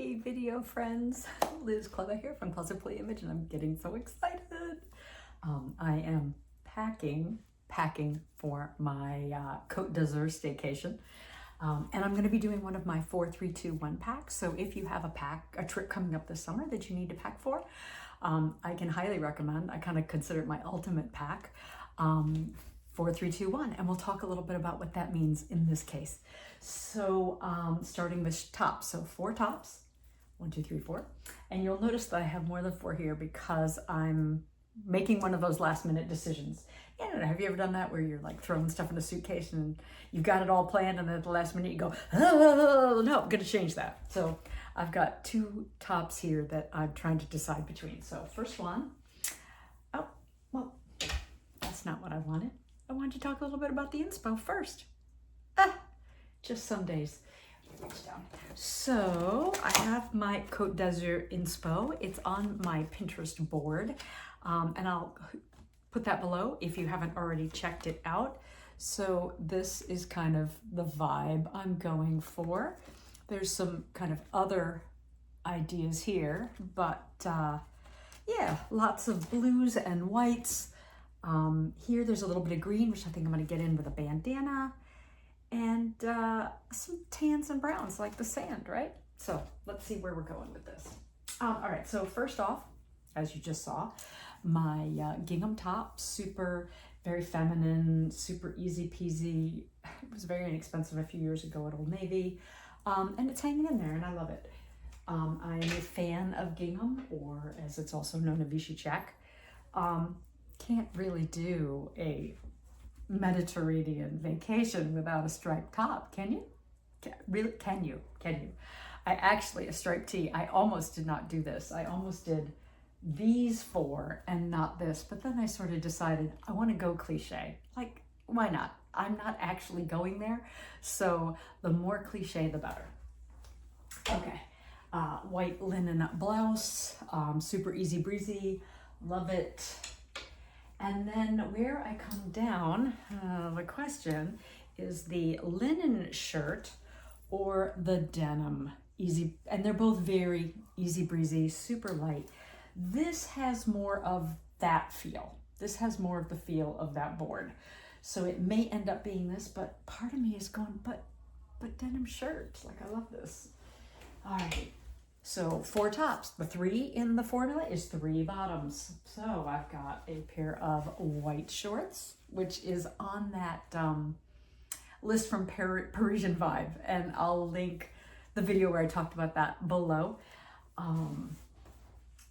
Hey video friends, Liz Clever here from Closetplayimage, and I'm getting so excited. I am packing for my Côte d'Azur staycation, and I'm going to be doing one of my 4-3-2-1 packs. So if you have a trip coming up this summer that you need to pack for, I can highly recommend. I kind of consider it my ultimate pack. 4-3-2-1, and we'll talk a little bit about what that means in this case. So starting with tops, so 4 tops, 1, 2, 3, 4, and you'll notice that I have more than 4 here because I'm making one of those last minute decisions. Yeah, have you ever done that where you're like throwing stuff in a suitcase and you've got it all planned, and then at the last minute you go, oh no, I'm gonna change that. So I've got 2 tops here that I'm trying to decide between. So first one, oh, well, that's not what I wanted. I wanted to talk a little bit about the inspo first. Just some days. So I have my Côte d'Azur inspo. It's on my Pinterest board, and I'll put that below if you haven't already checked it out. So this is kind of the vibe I'm going for. There's some kind of other ideas here, but yeah, lots of blues and whites. Here there's a little bit of green, which I think I'm going to get in with a bandana, and some tans and browns like the sand, right? So let's see where we're going with this. All right, so first off, as you just saw, my gingham top, very feminine, super easy peasy. It was very inexpensive a few years ago at Old Navy, and it's hanging in there and I love it. I'm a fan of gingham, or as it's also known, a Vichy check. Can't really do a Mediterranean vacation without a striped top, can you? Really, can you? A striped tee, I almost did not do this. I almost did these 4 and not this, but then I sort of decided I want to go cliche. Like, why not? I'm not actually going there, so the more cliche, the better. Okay, white linen blouse, super easy breezy, love it. And then where I come down, the question is the linen shirt or the denim easy, and they're both very easy breezy, super light. This has more of that feel. This has more of the feel of that board. So it may end up being this, but part of me is going, but denim shirts, like I love this. All right. So 4 tops. The 3 in the formula is 3 bottoms. So I've got a pair of white shorts, which is on that list from Parisian Vibe, and I'll link the video where I talked about that below. And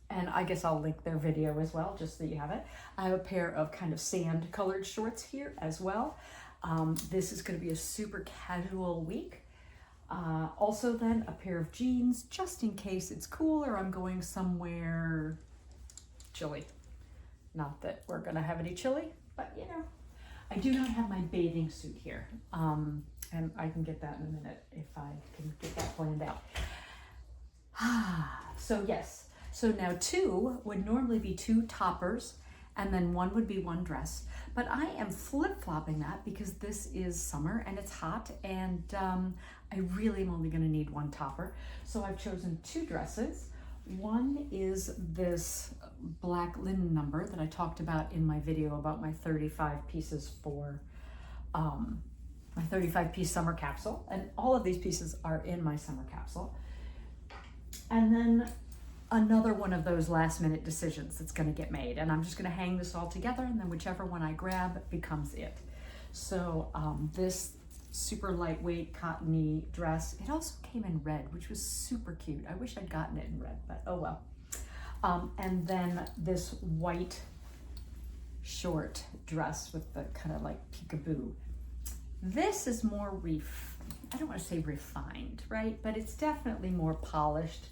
I guess I'll link their video as well, just so you have it. I have a pair of kind of sand colored shorts here as well. This is going to be a super casual week. Also then a pair of jeans, just in case it's cool or I'm going somewhere chilly. Not that we're gonna have any chilly, but you know. I do not have my bathing suit here, and I can get that in a minute if I can get that planned out. So yes, so now 2 would normally be 2 toppers, and then 1 would be 1 dress. But I am flip-flopping that because this is summer and it's hot, and I really am only going to need 1 topper. So I've chosen 2 dresses. One is this black linen number that I talked about in my video about my 35 pieces for my 35-piece summer capsule. And all of these pieces are in my summer capsule. And then another one of those last minute decisions that's going to get made, and I'm just going to hang this all together, and then whichever one I grab becomes it. So this super lightweight cottony dress, it also came in red, which was super cute. I wish I'd gotten it in red, but oh well. And then this white short dress with the kind of like peekaboo. This is more I don't want to say refined, right? But it's definitely more polished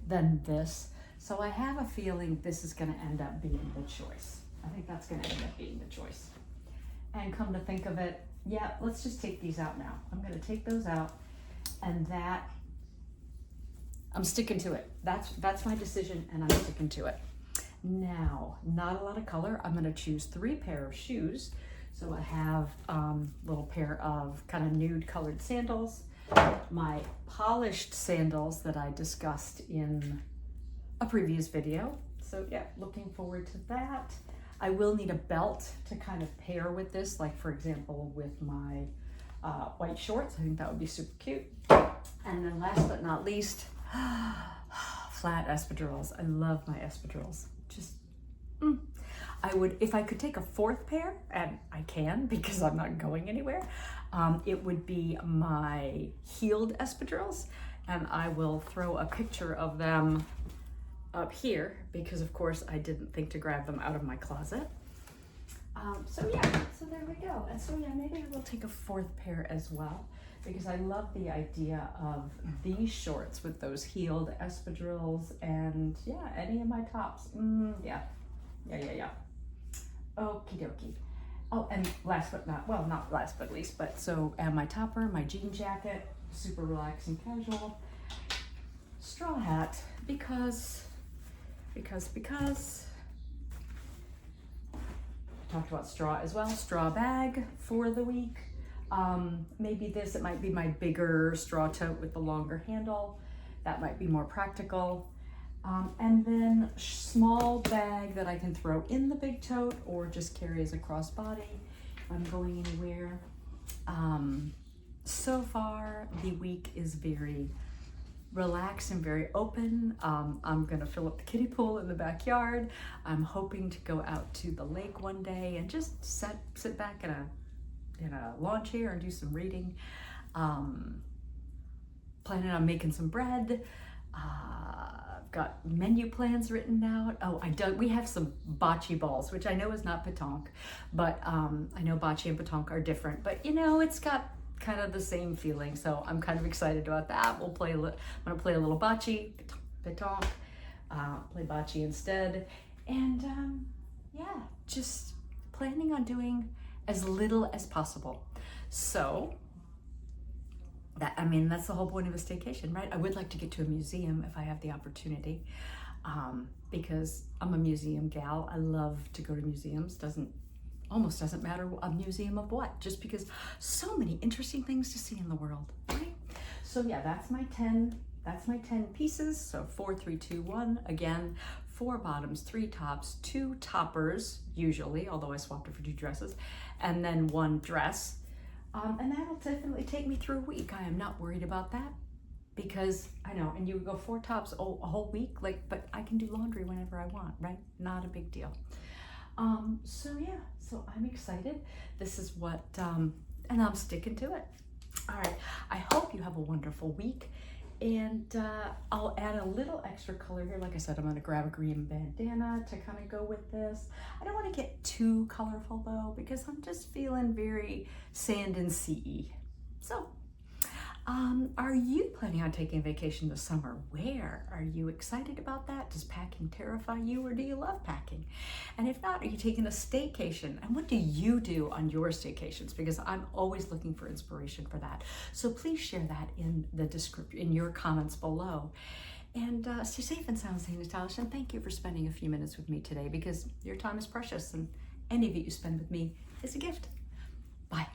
than this. So I have a feeling this is going to end up being the choice. I think that's going to end up being the choice. And come to think of it, yeah, let's just take these out now. I'm going to take those out, and that, I'm sticking to it. That's my decision, and I'm sticking to it. Now, not a lot of color. I'm going to choose 3 pair of shoes. So I have a little pair of kind of nude colored sandals. my polished sandals that I discussed in a previous video. So yeah, looking forward to that. I will need a belt to kind of pair with this, like for example, with my white shorts. I think that would be super cute. And then last but not least, flat espadrilles. I love my espadrilles. Just, I would, if I could take a fourth pair, and I can because I'm not going anywhere, it would be my heeled espadrilles, and I will throw a picture of them up here because of course I didn't think to grab them out of my closet. So yeah, so there we go. And so yeah, maybe I will take a fourth pair as well because I love the idea of these shorts with those heeled espadrilles and yeah, any of my tops. Yeah. Okie dokie. Oh, and last but not, well, not last but least, but so, and my topper, my jean jacket, super relaxing casual, straw hat, because talked about straw as well, straw bag for the week. Maybe this, it might be my bigger straw tote with the longer handle. That might be more practical. And then small bag that I can throw in the big tote or just carry as a crossbody if I'm going anywhere. So far the week is very relaxed and very open. I'm gonna fill up the kiddie pool in the backyard. I'm hoping to go out to the lake one day and just sit back in a lawn chair and do some reading. Planning on making some bread. Got menu plans written out. Oh, we have some bocce balls, which I know is not pétanque, but I know bocce and pétanque are different, but you know, it's got kind of the same feeling. So I'm kind of excited about that. I'm gonna play a little bocce, pétanque, play bocce instead. And yeah, just planning on doing as little as possible. So that's the whole point of a staycation, right? I would like to get to a museum if I have the opportunity, because I'm a museum gal. I love to go to museums. Almost doesn't matter a museum of what, just because so many interesting things to see in the world, right? So yeah, that's my 10 pieces. So 4, 3, 2, 1. Again, 4 bottoms, 3 tops, 2 toppers, usually, although I swapped it for 2 dresses, and then 1 dress. And that'll definitely take me through a week. I am not worried about that because I know, and you would go 4 tops a whole week, but I can do laundry whenever I want, right? Not a big deal. So yeah, so I'm excited. This is what, and I'm sticking to it. All right, I hope you have a wonderful week. And I'll add a little extra color here. Like I said, I'm gonna grab a green bandana to kind of go with this. I don't wanna get too colorful though, because I'm just feeling very sand and sea-y. So, are you planning on taking a vacation this summer? Where? Are you excited about that? Does packing terrify you, or do you love packing? And if not, are you taking a staycation? And what do you do on your staycations? Because I'm always looking for inspiration for that. So please share that in the description, in your comments below. And stay safe and sound, stay stylish. And thank you for spending a few minutes with me today, because your time is precious, and any of it you spend with me is a gift. Bye.